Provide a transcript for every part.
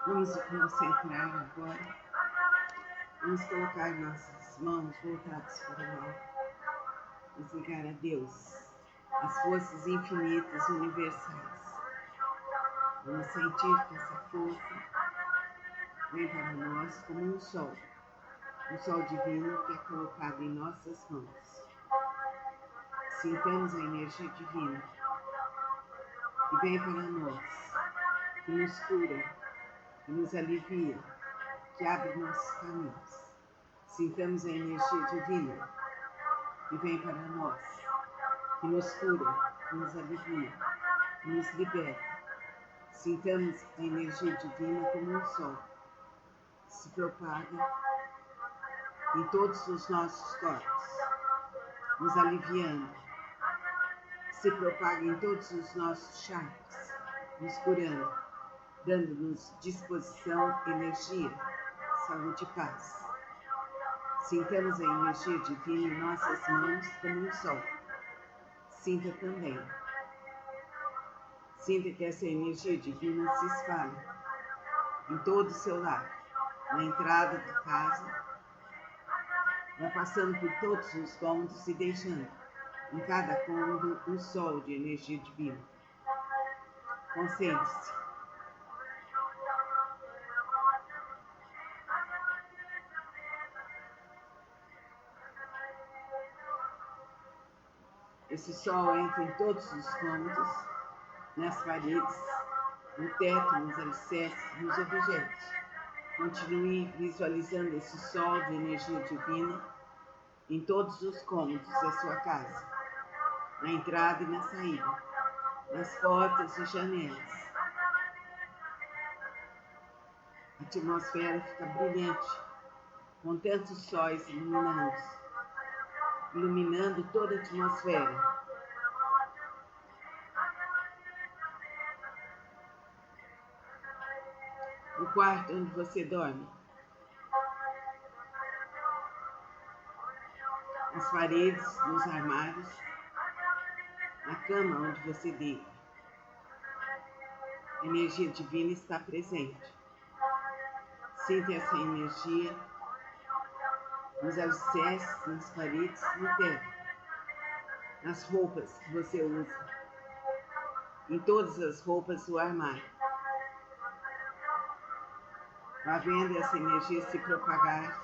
Vamos nos concentrar agora. Vamos colocar nossas mãos voltadas para o alto. Vamos ligar a Deus, as forças infinitas universais. Vamos sentir que essa força vem para nós como um sol divino que é colocado em nossas mãos. Sintamos a energia divina que vem para nós, que nos cura, que nos alivia, que abre nossos caminhos. Sintamos a energia divina que vem para nós, que nos cura, que nos alivia, que nos liberta. Sintamos a energia divina como um sol que se propaga em todos os nossos corpos, nos aliviando, se propaga em todos os nossos chakras, nos curando, dando-nos disposição, energia, saúde e paz. Sintamos a energia divina em nossas mãos como um sol. Sinta também. Sinta que essa energia divina se espalha em todo o seu lar, na entrada da casa, vai passando por todos os cômodos e deixando em cada cômodo um sol de energia divina. Concentre-se. Esse sol entra em todos os cômodos, nas paredes, no teto, nos alicerces, nos objetos. Continue visualizando esse sol de energia divina em todos os cômodos da sua casa, na entrada e na saída, nas portas e janelas. A atmosfera fica brilhante, com tantos sóis iluminando toda a atmosfera. O quarto onde você dorme, as paredes, nos armários, na cama onde você deita. A energia divina está presente. Sinta essa energia nos alicerces, nas paredes, no teto, nas roupas que você usa, em todas as roupas do armário. Vá vendo essa energia se propagar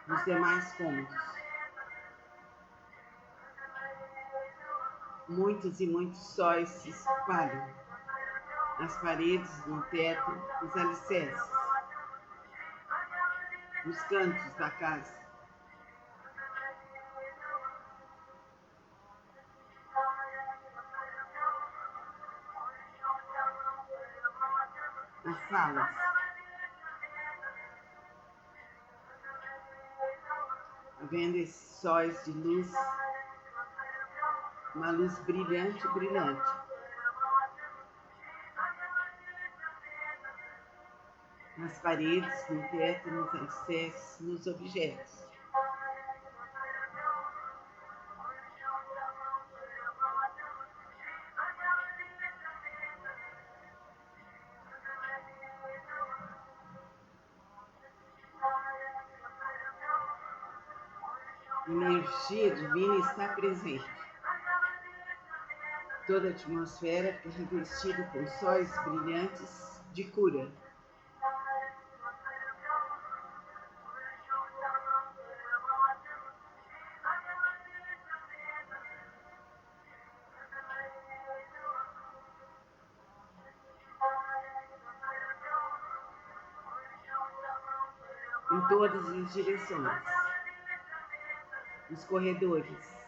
nos demais cômodos. Muitos e muitos sóis se espalham nas paredes, no teto, nos alicerces, nos cantos da casa. Nas salas. Vendo esses sóis de luz, uma luz brilhante, brilhante. Nas paredes, no teto, nos alicerces, nos objetos. A energia divina está presente. Toda a atmosfera é revestida com sóis brilhantes de cura. Em todas as direções. Nos corredores,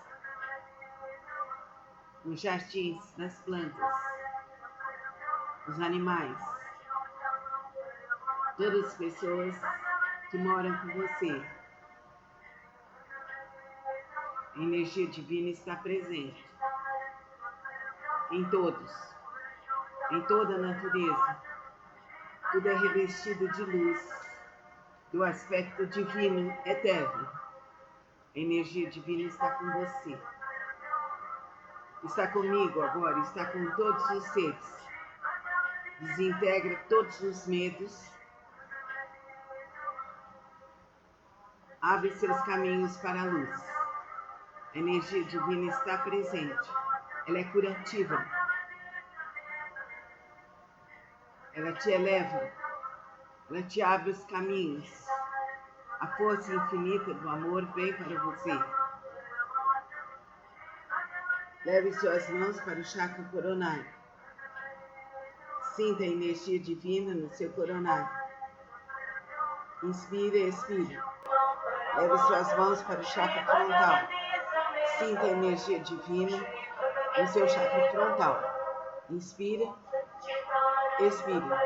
nos jardins, nas plantas, nos animais, todas as pessoas que moram com você. A energia divina está presente em todos, em toda a natureza. Tudo é revestido de luz, do aspecto divino eterno. A energia divina está com você. Está comigo agora, está com todos os seres. Desintegra todos os medos, Abre seus caminhos para a luz. A energia divina está presente. Ela é curativa. Ela te eleva. Ela te abre os caminhos. A força infinita do amor vem para você. Leve suas mãos para o chakra coronário. Sinta a energia divina no seu coronário. Inspira e expira. Leve suas mãos para o chakra frontal. Sinta a energia divina no seu chakra frontal. Inspira, expira.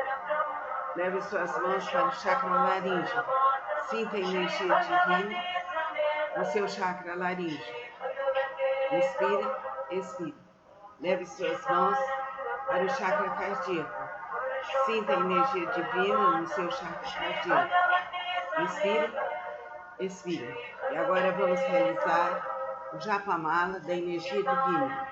Leve suas mãos para o chakra laríngeo. Sinta a energia divina no seu chakra laríngeo. Inspira, expira. Leve suas mãos para o chakra cardíaco. Sinta a energia divina no seu chakra cardíaco. Inspira, expira. E agora vamos realizar o japamala da energia divina.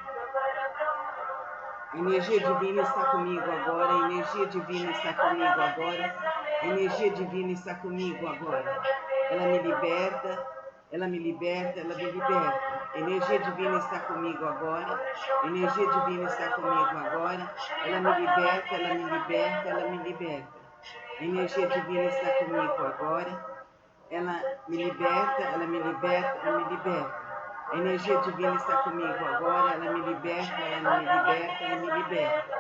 A energia divina está comigo agora, a energia divina está comigo agora, a energia divina está comigo agora. Ela me liberta, ela me liberta, ela me liberta. A energia divina está comigo agora, a energia divina está comigo agora, ela me liberta, ela me liberta, ela me liberta. A energia divina está comigo agora, ela me liberta, ela me liberta, ela me liberta. A energia divina está comigo agora, ela me liberta, ela me liberta, ela me liberta.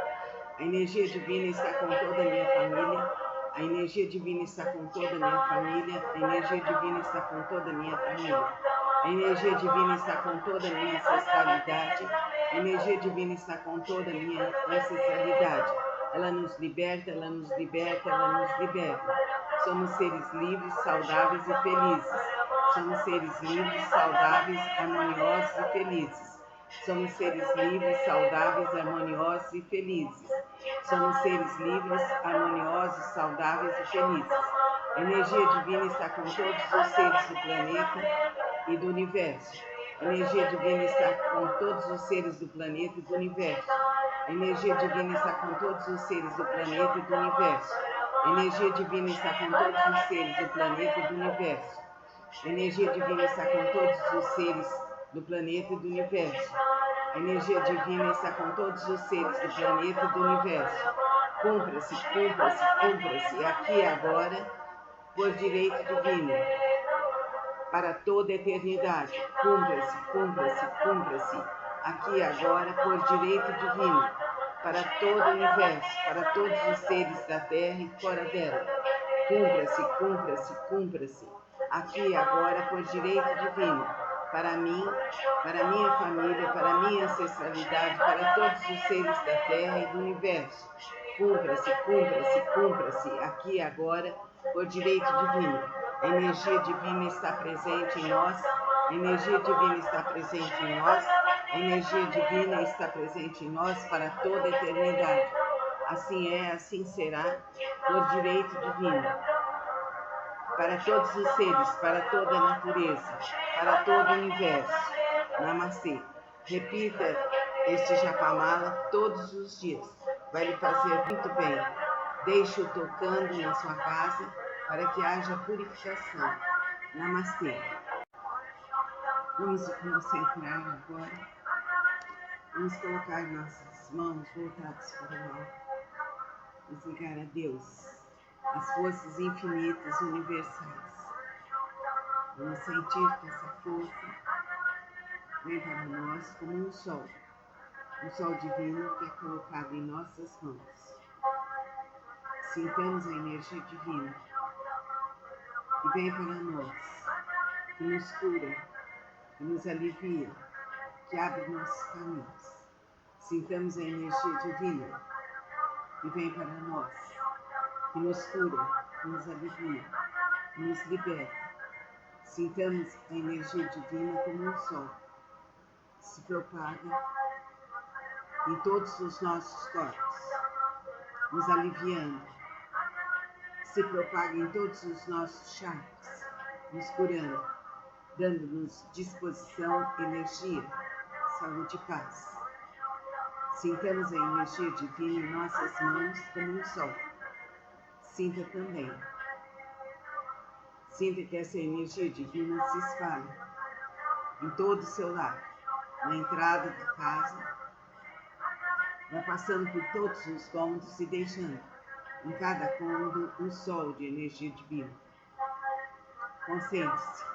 A energia divina está com toda a minha família, a energia divina está com toda a minha família, a energia divina está com toda a minha família. A energia divina está com toda a minha ancestralidade, a energia divina está com toda a minha ancestralidade. Ela nos liberta, ela nos liberta, ela nos liberta. Somos seres livres, saudáveis e felizes. Somos seres livres, saudáveis, harmoniosos e felizes. Somos seres livres, saudáveis, harmoniosos e felizes. Somos seres livres, harmoniosos, saudáveis e felizes. A energia divina está com todos os seres do planeta e do universo. A energia divina está com todos os seres do planeta e do universo. A energia divina está com todos os seres do planeta e do universo. A energia divina está com todos os seres do planeta e do universo. A energia divina está com todos os seres do planeta e do universo. A energia divina está com todos os seres do planeta e do universo. Cumpra-se, cumpra-se, cumpra-se, aqui e agora, por direito divino, para toda a eternidade. Cumpra-se, cumpra-se, cumpra-se, aqui e agora, por direito divino, para todo o universo, para todos os seres da terra e fora dela. Cumpra-se, cumpra-se, cumpra-se, aqui e agora, por direito divino, para mim, para minha família, para minha ancestralidade, para todos os seres da terra e do universo. Cumpra-se, cumpra-se, cumpra-se, aqui e agora, por direito divino. A energia divina está presente em nós, a energia divina está presente em nós, a energia divina está presente em nós para toda a eternidade. Assim é, assim será, por direito divino. Para todos os seres, para toda a natureza, para todo o universo. Namastê. Repita este japamala todos os dias. Vai lhe fazer muito bem. Deixe-o tocando na sua casa para que haja purificação. Namastê. Vamos nos concentrar agora. Vamos colocar nossas mãos voltadas para o alto. Vamos ligar a Deus, as forças infinitas universais. Vamos sentir que essa força vem para nós como um sol divino que é colocado em nossas mãos. Sintamos a energia divina que vem para nós, que nos cura, que nos alivia, que abre nossos caminhos. Sintamos a energia divina que vem para nós, que nos cura, que nos alivia, que nos liberta. Sintamos a energia divina como um sol que se propaga em todos os nossos corpos, nos aliviando, se propaga em todos os nossos chakras, nos curando, dando-nos disposição, energia, saúde e paz. Sintamos a energia divina em nossas mãos como um sol. Sinta também. Sinta que essa energia divina se espalha em todo o seu lar, na entrada da casa, vai passando por todos os cômodos e deixando em cada cômodo um sol de energia divina. Concentre-se.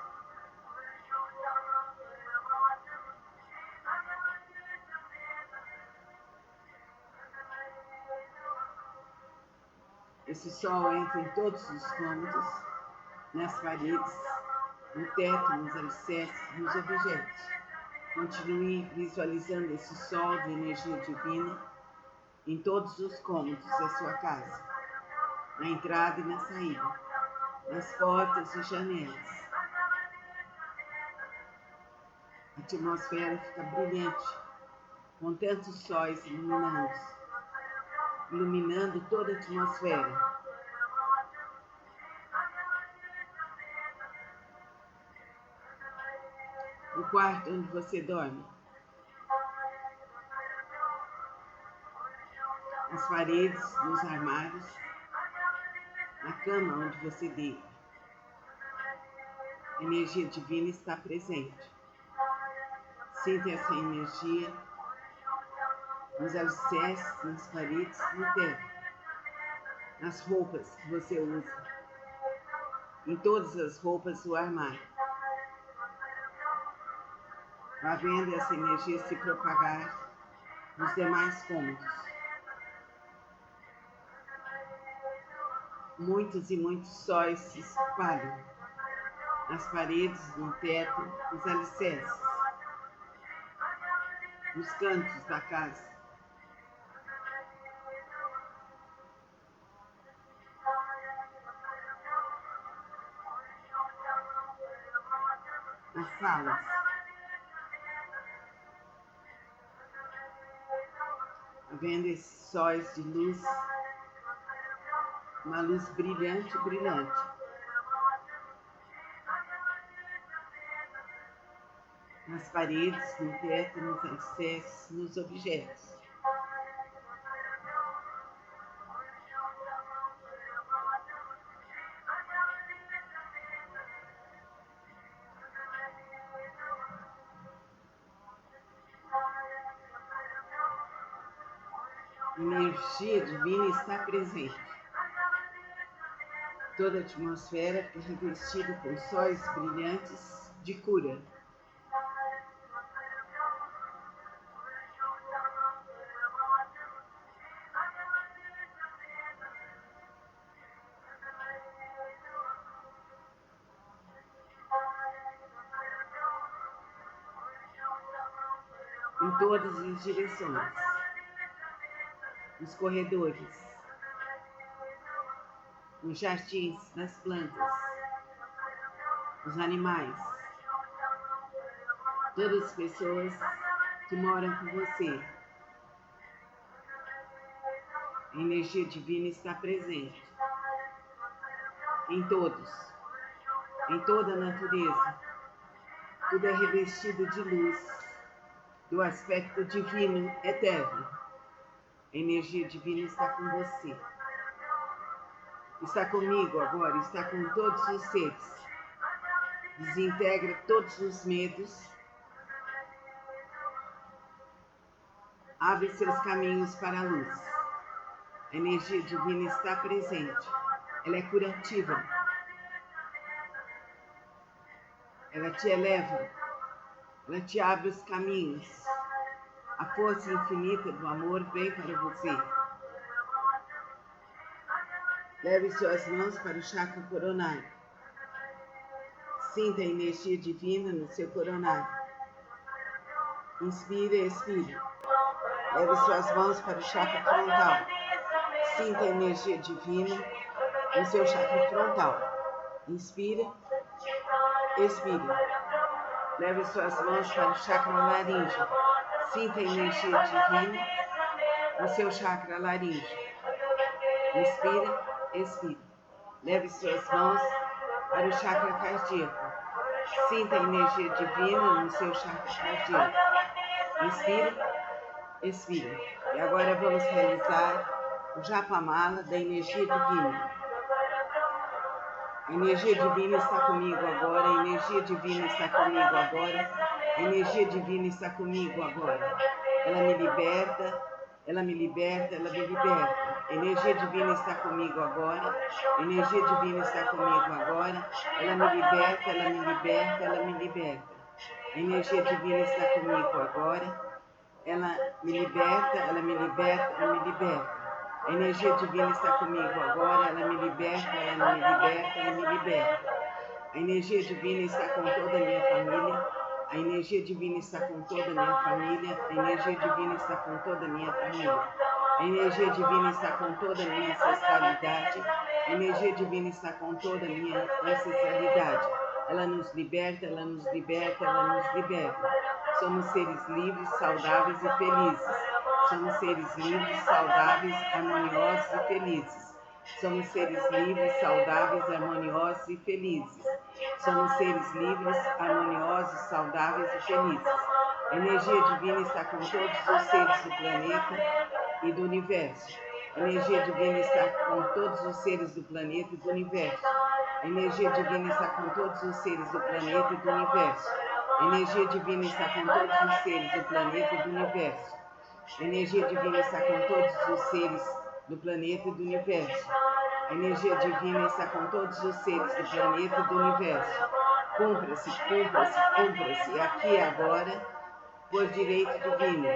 Esse sol entra em todos os cômodos, nas paredes, no teto, nos alicerces, nos objetos. Continue visualizando esse sol de energia divina em todos os cômodos da sua casa, na entrada e na saída, nas portas e janelas. A atmosfera fica brilhante, com tantos sóis iluminando toda a atmosfera. O quarto onde você dorme, as paredes, nos armários, na cama onde você deita. A energia divina está presente. Sinta essa energia nos alicerces, nas paredes, no teto, nas roupas que você usa, em todas as roupas do armário. Vá vendo essa energia se propagar nos demais cômodos. Muitos e muitos sóis se espalham nas paredes, no teto, nos alicerces, nos cantos da casa. Nas salas. Vendo esses sóis de luz, uma luz brilhante, brilhante. Nas paredes, no teto, nos alicerces, nos objetos. A energia divina está presente. Toda a atmosfera é revestida com sóis brilhantes de cura. Em todas as direções, nos corredores, nos jardins, nas plantas, nos animais, todas as pessoas que moram com você. A energia divina está presente em todos, em toda a natureza. Tudo é revestido de luz, do aspecto divino eterno. A energia divina está com você. Está comigo agora, está com todos os seres. Desintegra todos os medos. Abre seus caminhos para a luz. A energia divina está presente. Ela é curativa. Ela te eleva. Ela te abre os caminhos. A força infinita do amor vem para você. Leve suas mãos para o chakra coronário. Sinta a energia divina no seu coronário. Inspire e expire. Leve suas mãos para o chakra frontal. Sinta a energia divina no seu chakra frontal. Inspira, expire. Leve suas mãos para o chakra laríngeo. Sinta a energia divina no seu chakra laríngeo. Inspira, expire. Leve suas mãos para o chakra cardíaco. Sinta a energia divina no seu chakra cardíaco. Inspira, expira. E agora vamos realizar o japamala da energia divina. A energia divina está comigo agora, a energia divina está comigo agora, a energia divina está comigo agora. Ela me liberta, ela me liberta, ela me liberta. A energia divina está comigo agora, a energia divina está comigo agora. Ela me liberta, ela me liberta, ela me liberta. A energia divina está comigo agora, ela me liberta, ela me liberta, ela me liberta. A energia divina está comigo agora, ela me liberta, ela me liberta, ela me liberta. A energia divina está com toda a minha família. A energia divina está com toda a minha família. A energia divina está com toda a minha família. A energia divina está com toda a minha ancestralidade. A energia divina está com toda a minha ancestralidade. Ela nos liberta, ela nos liberta, ela nos liberta. Somos seres livres, saudáveis e felizes. Somos seres livres, saudáveis, harmoniosos e felizes. Somos seres livres, saudáveis, harmoniosos e felizes. Somos seres livres, harmoniosos, saudáveis e felizes. A energia divina está com todos os seres do planeta e do universo. A energia divina está com todos os seres do planeta e do universo. A energia divina está com todos os seres do planeta e do universo. A energia divina está com todos os seres do planeta e do universo. A energia divina está com todos os seres do planeta e do universo. A energia divina está com todos os seres do planeta e do universo. Cumpra-se, cumpra-se, cumpra-se, aqui e agora, por direito divino,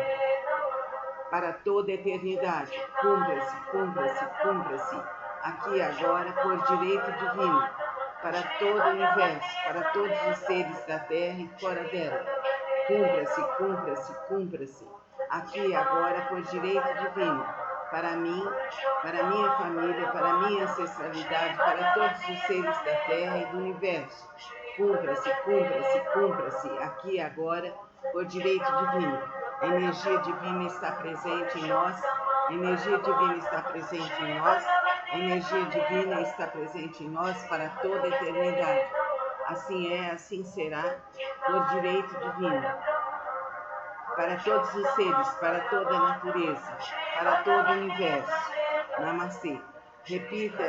para toda a eternidade. Cumpra-se, cumpra-se, cumpra-se, aqui e agora, por direito divino, para todo o universo, para todos os seres da terra e fora dela. Cumpra-se, cumpra-se, cumpra-se, aqui e agora, por direito divino, para mim, para minha família, para minha ancestralidade, para todos os seres da terra e do universo. Cumpra-se, cumpra-se, cumpra-se, aqui e agora, por direito divino. A energia divina está presente em nós, a energia divina está presente em nós, a energia divina está presente em nós para toda a eternidade. Assim é, assim será, por direito divino. Para todos os seres, para toda a natureza, para todo o universo. Namastê. Repita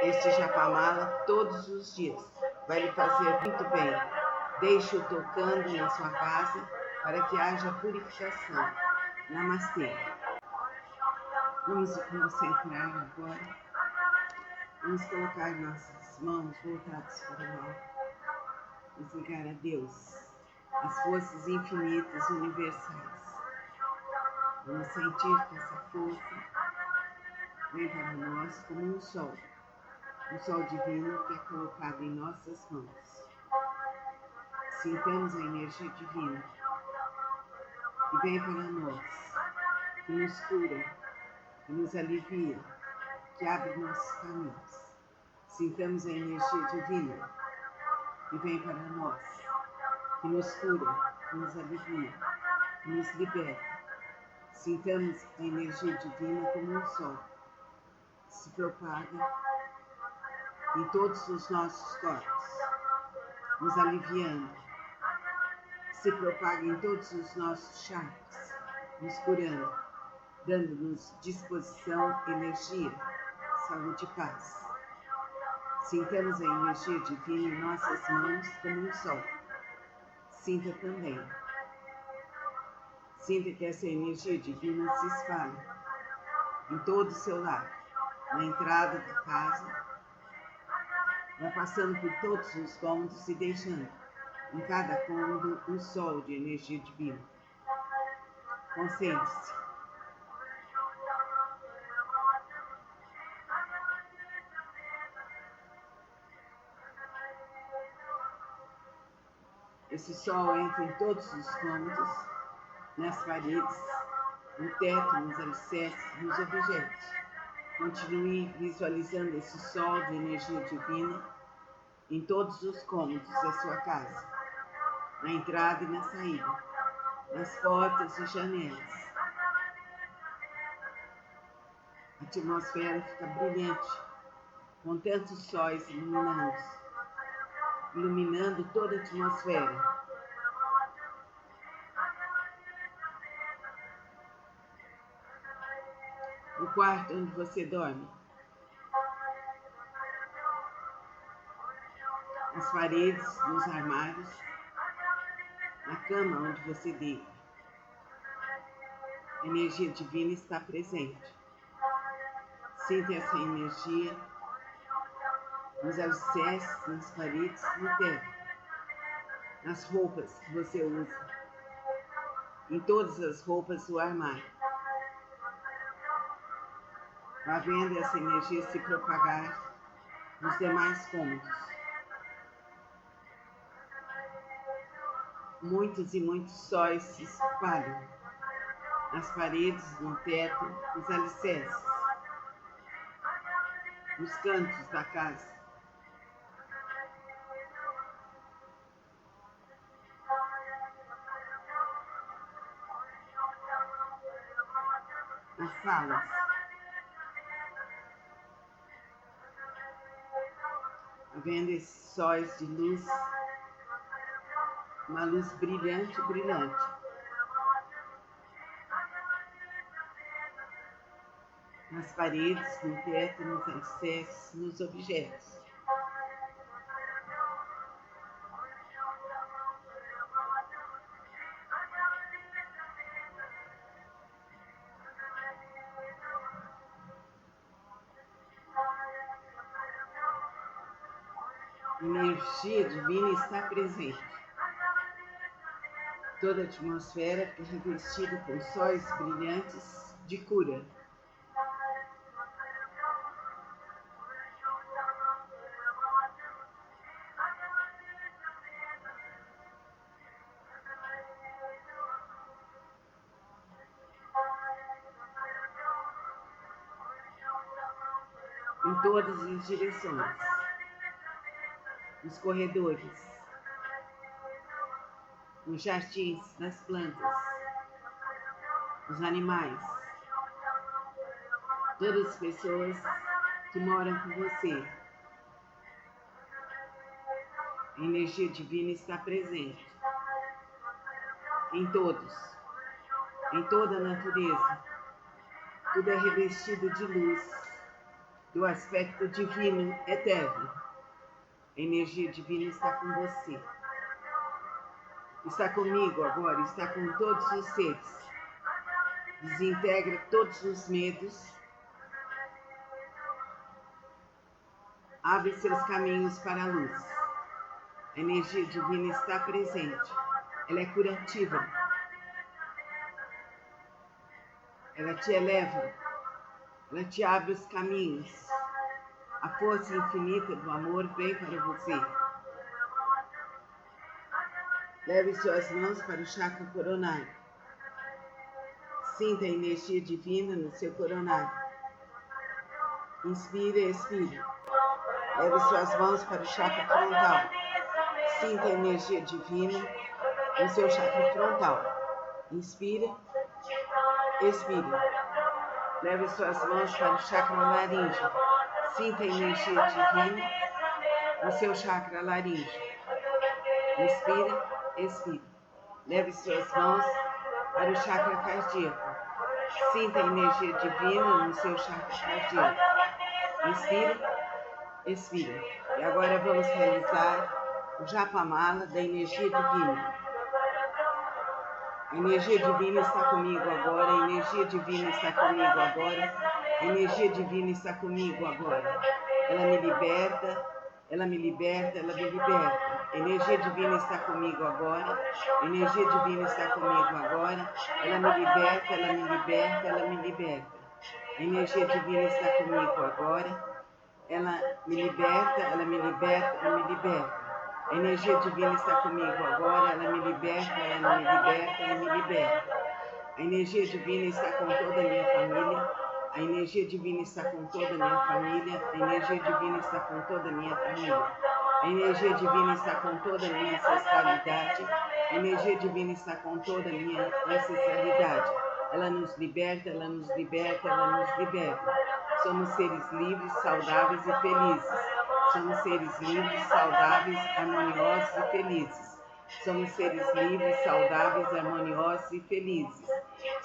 este japamala todos os dias. Vai lhe fazer muito bem. Deixe-o tocando na sua casa para que haja purificação. Namastê. Vamos nos concentrar agora. Vamos colocar nossas mãos voltadas para o alto. Vamos ligar a Deus, as forças infinitas universais. Vamos sentir que essa força vem para nós como um sol divino que é colocado em nossas mãos. Sintamos a energia divina que vem para nós, que nos cura, que nos alivia, que abre nossos caminhos. Sintamos a energia divina que vem para nós, que nos cura, que nos alivia, que nos liberta. Sintamos a energia divina como um sol que se propaga em todos os nossos corpos, nos aliviando, se propaga em todos os nossos chakras, nos curando, dando-nos disposição, energia, saúde e paz. Sintamos a energia divina em nossas mãos como um sol. Sinta também. Sinta que essa energia divina se espalha em todo o seu lar, na entrada da casa, vai passando por todos os cômodos e deixando em cada cômodo um sol de energia divina. Concentre-se. Esse sol entra em todos os cômodos, nas paredes, no teto, nos alicerces, nos objetos. Continue visualizando esse sol de energia divina em todos os cômodos da sua casa, na entrada e na saída, nas portas e janelas. A atmosfera fica brilhante, com tantos sóis iluminando toda a atmosfera. O quarto onde você dorme nas paredes, nos armários, na cama onde você deita. A energia divina está presente. Sinta essa energia nos alicerces, nas paredes, no teto, nas roupas que você usa, em todas as roupas do armário. Vá vendo essa energia se propagar nos demais cômodos. Muitos e muitos sóis se espalham nas paredes, no teto, nos alicerces, nos cantos da casa. Nas salas. Vendo esses sóis de luz, uma luz brilhante, brilhante. Nas paredes, no teto, nos alicerces, nos objetos. A energia divina está presente. Toda a atmosfera é revestida com sóis brilhantes de cura. Em todas as direções, nos corredores, nos jardins, nas plantas, nos animais, todas as pessoas que moram com você. A energia divina está presente em todos, em toda a natureza. Tudo é revestido de luz, do aspecto divino eterno. A energia divina está com você. Está comigo agora, está com todos os seres. Desintegra todos os medos. Abre seus caminhos para a luz. A energia divina está presente. Ela é curativa. Ela te eleva. Ela te abre os caminhos. A força infinita do amor vem para você. Leve suas mãos para o chakra coronário. Sinta a energia divina no seu coronário. Inspire e expire. Leve suas mãos para o chakra frontal. Sinta a energia divina no seu chakra frontal. Inspire, expire. Leve suas mãos para o chakra laríngeo. Sinta a energia divina no seu chakra laríngeo. Inspira, expira. Leve suas mãos para o chakra cardíaco. Sinta a energia divina no seu chakra cardíaco. Inspira, expira. E agora vamos realizar o japamala da energia divina. A energia divina está comigo agora, a energia divina está comigo agora, a energia divina está comigo agora. Ela me liberta, ela me liberta, ela me liberta. A energia divina está comigo agora, a energia divina está comigo agora. Ela me liberta, ela me liberta, ela me liberta. A energia divina está comigo agora, ela me liberta, ela me liberta, ela me liberta. A energia divina está comigo agora, ela me liberta, ela me liberta, ela me liberta. A energia divina está com toda a minha família. A energia divina está com toda a minha família. A energia divina está com toda a minha família. A energia divina está com toda a minha ancestralidade. A energia divina está com toda a minha ancestralidade. Ela nos liberta, ela nos liberta, ela nos liberta. Somos seres livres, saudáveis e felizes. Somos seres livres, saudáveis, harmoniosos e felizes. Somos seres livres, saudáveis, harmoniosos e felizes.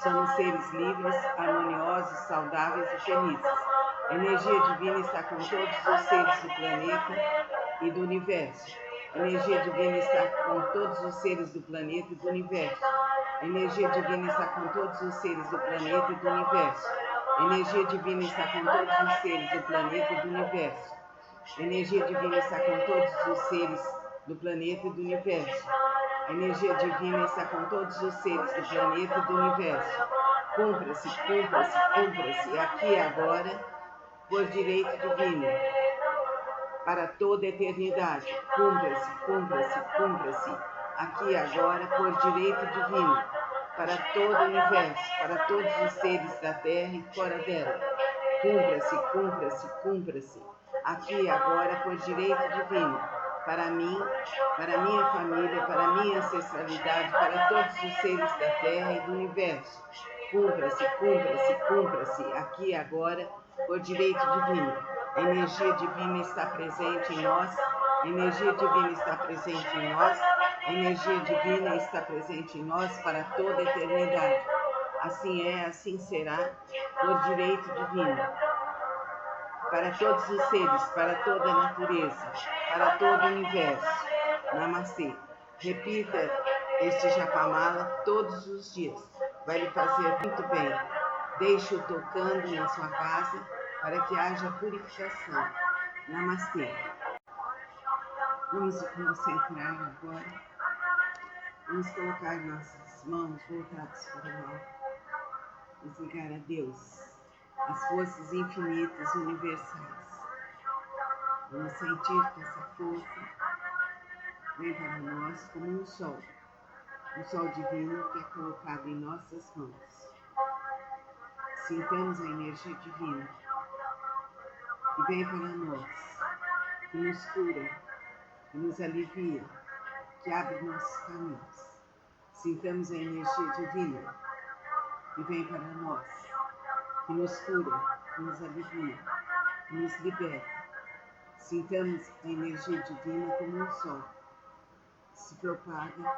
Somos seres livres, harmoniosos, saudáveis e felizes. A energia divina está com todos os seres do planeta e do universo. A energia divina está com todos os seres do planeta e do universo. A energia divina está com todos os seres do planeta e do universo. A energia divina está com todos os seres do planeta e do universo. A energia divina está com todos os seres do planeta e do universo. A energia divina está com todos os seres do planeta e do universo. Cumpra-se, cumpra-se, cumpra-se, aqui e agora, por direito divino, para toda a eternidade. Cumpra-se, cumpra-se, cumpra-se, aqui e agora, por direito divino, para todo o universo, para todos os seres da terra e fora dela. Cumpra-se, cumpra-se, cumpra-se, aqui e agora, por direito divino, para mim, para minha família, para minha ancestralidade, para todos os seres da terra e do universo. Cumpra-se, cumpra-se, cumpra-se, aqui e agora, por direito divino. A energia divina está presente em nós, a energia divina está presente em nós, a energia divina está presente em nós para toda a eternidade. Assim é, assim será, por direito divino. Para todos os seres, para toda a natureza, para todo o universo. Namastê. Repita este japamala todos os dias. Vai lhe fazer muito bem. Deixe-o tocando na sua casa para que haja purificação. Namastê. Vamos concentrar agora. Vamos colocar nossas mãos voltadas para o alto. Vamos ligar a Deus, as forças infinitas universais. Vamos sentir que essa força vem para nós como um sol divino que é colocado em nossas mãos. Sintamos a energia divina que vem para nós, que nos cura, que nos alivia, que abre nossos caminhos. Sintamos a energia divina que vem para nós, que nos cura, que nos alivia, que nos liberta. Sintamos a energia divina como um sol que se propaga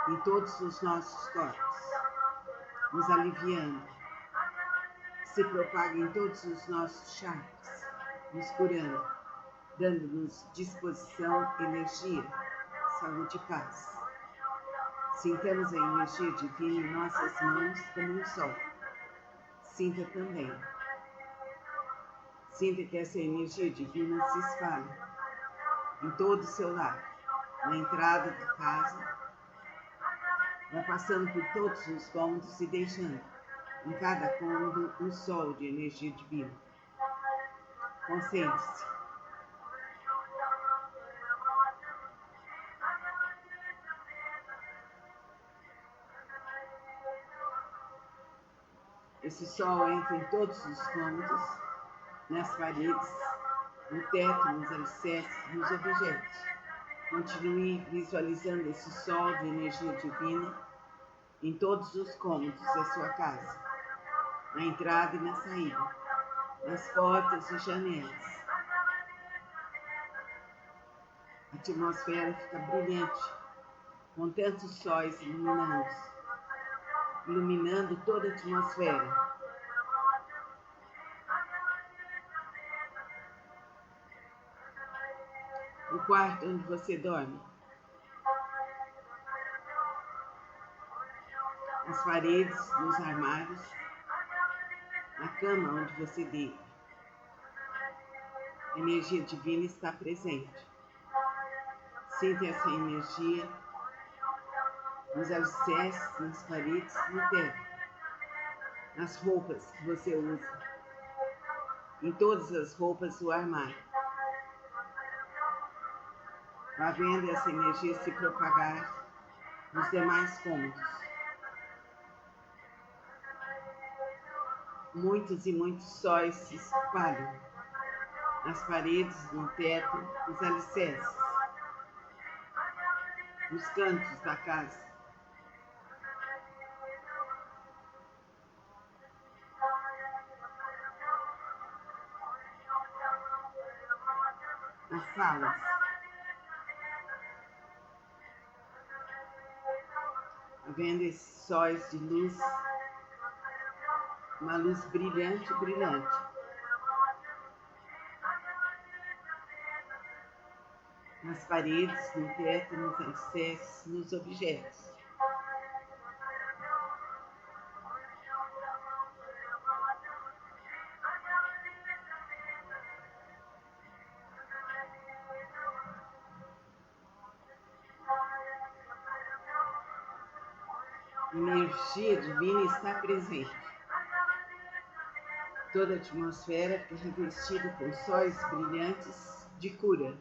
em todos os nossos corpos, nos aliviando, se propaga em todos os nossos chakras, nos curando, dando-nos disposição, energia, saúde e paz. Sintamos a energia divina em nossas mãos como um sol. Sinta também. Sinta que essa energia divina se espalha em todo o seu lar, na entrada da casa, vai passando por todos os cômodos e deixando em cada cômodo um sol de energia divina. Concentre-se. Esse sol entra em todos os cômodos, nas paredes, no teto, nos alicerces, nos objetos. Continue visualizando esse sol de energia divina em todos os cômodos da sua casa, na entrada e na saída, nas portas e janelas. A atmosfera fica brilhante, com tantos sóis iluminando toda a atmosfera. O quarto onde você dorme, as paredes, nos armários, na cama onde você deita. A energia divina está presente. Sinta essa energia nos alicerces, nas paredes, no teto, nas roupas que você usa, em todas as roupas do armário. Vá vendo essa energia se propagar nos demais cômodos. Muitos e muitos sóis se espalham nas paredes, no teto, nos alicerces, nos cantos da casa. Nas salas. Vendo esses sóis de luz, uma luz brilhante, brilhante. nas paredes, no teto, nos alicerces, nos objetos. A energia divina está presente. Toda a atmosfera é revestida com sóis brilhantes de cura.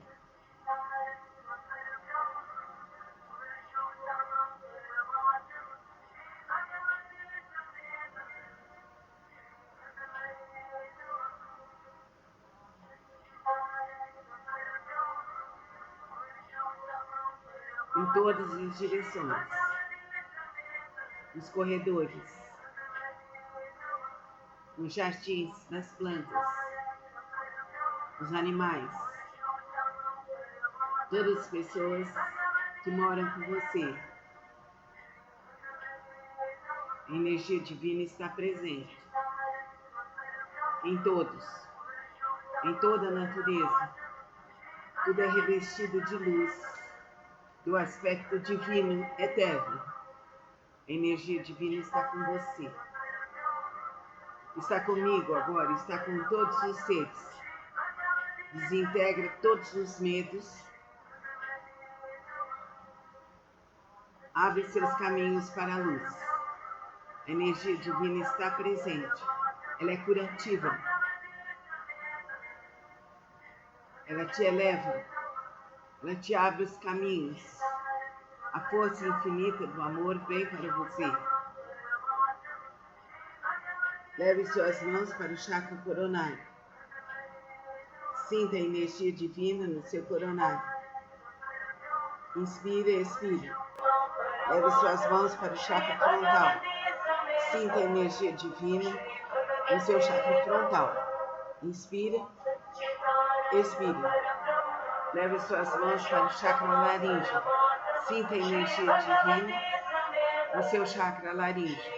Em todas as direções, nos corredores, nos jardins, nas plantas, nos animais, todas as pessoas que moram com você. A energia divina está presente em todos, em toda a natureza. Tudo é revestido de luz, do aspecto divino eterno. A energia divina está com você. Está comigo agora, está com todos os seres. Desintegra todos os medos. Abre seus caminhos para a luz. A energia divina está presente. Ela é curativa. Ela te eleva. Ela te abre os caminhos. A força infinita do amor vem para você. Leve suas mãos para o chakra coronário. Sinta a energia divina no seu coronário. Inspira e expira. Leve suas mãos para o chakra frontal. Sinta a energia divina no seu chakra frontal. Inspira, expira. Leve suas mãos para o chakra laríngeo. Sinta a energia divina no seu chakra laríngeo.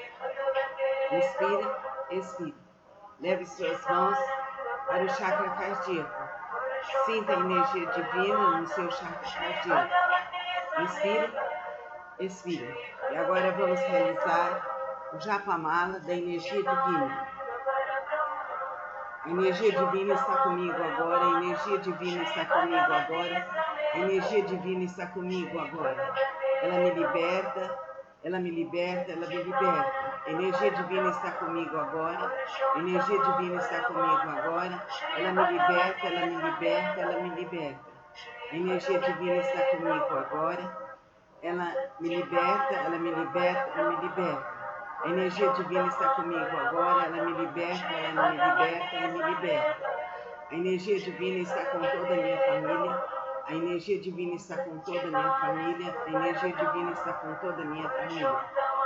Inspira, expira. Leve suas mãos para o chakra cardíaco. Sinta a energia divina no seu chakra cardíaco. Inspira, expira. E agora vamos realizar o japamala da energia divina. A energia divina está comigo agora, a energia divina está comigo agora, a energia divina está comigo agora. Ela me liberta, ela me liberta, ela me liberta. A energia divina está comigo agora, a energia divina está comigo agora. Ela me liberta, ela me liberta, ela me liberta. A energia divina está comigo agora, ela me liberta, ela me liberta, ela me liberta. A energia divina está comigo agora, ela me liberta, ela me liberta, ela me liberta. A energia divina está com toda a minha família. A energia divina está com toda a minha família. A energia divina está com toda a minha família.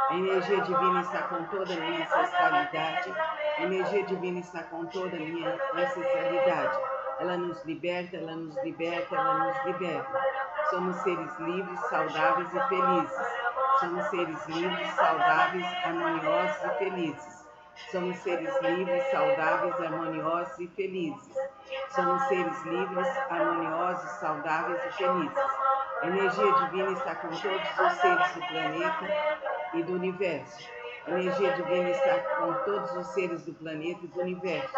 A energia divina está com toda a minha ancestralidade. A energia divina está com toda a minha ancestralidade. Ela nos liberta, ela nos liberta, ela nos liberta. Somos seres livres, saudáveis e felizes. Somos seres livres, saudáveis, harmoniosos e felizes. Somos seres livres, saudáveis, harmoniosos e felizes. Somos seres livres, harmoniosos, saudáveis e felizes. A energia divina está com todos os seres do planeta e do universo. A energia divina está com todos os seres do planeta e do universo.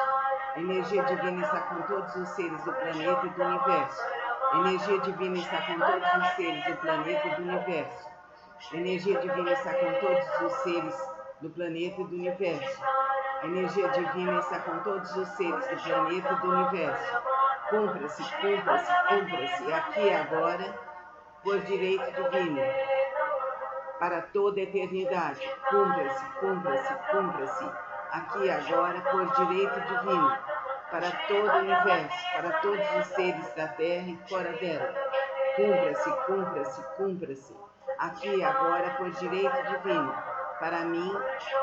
A energia divina está com todos os seres do planeta e do universo. A energia divina está com todos os seres do planeta e do universo. A energia divina está com todos os seres do planeta e do universo. A energia divina está com todos os seres do planeta e do universo. Cumpra-se, cumpra-se, cumpra-se, aqui e agora, por direito divino, para toda a eternidade. Cumpra-se, cumpra-se, cumpra-se, aqui e agora, por direito divino, para todo o universo, para todos os seres da terra e fora dela. Cumpra-se, cumpra-se, cumpra-se, aqui e agora, por direito divino, para mim,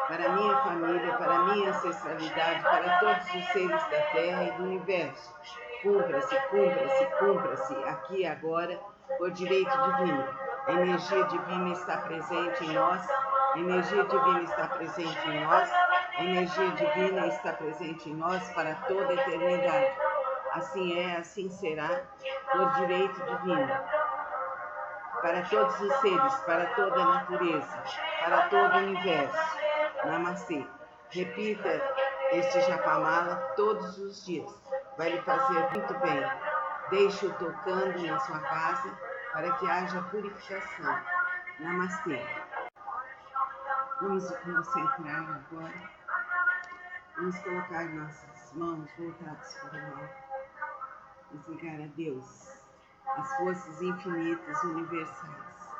para minha família, para minha ancestralidade, para todos os seres da terra e do universo. Cumpra-se, cumpra-se, cumpra-se, aqui e agora, por direito divino. A energia divina está presente em nós, a energia divina está presente em nós, a energia divina está presente em nós para toda a eternidade. Assim é, assim será, por direito divino. Para todos os seres, para toda a natureza, para todo o universo. Namastê. Repita este japamala todos os dias. Vai lhe fazer muito bem. Deixe-o tocando na sua casa para que haja purificação. Namastê. Vamos nos concentrar agora. Vamos colocar nossas mãos voltadas para o alto. Desligar a Deus, as forças infinitas universais.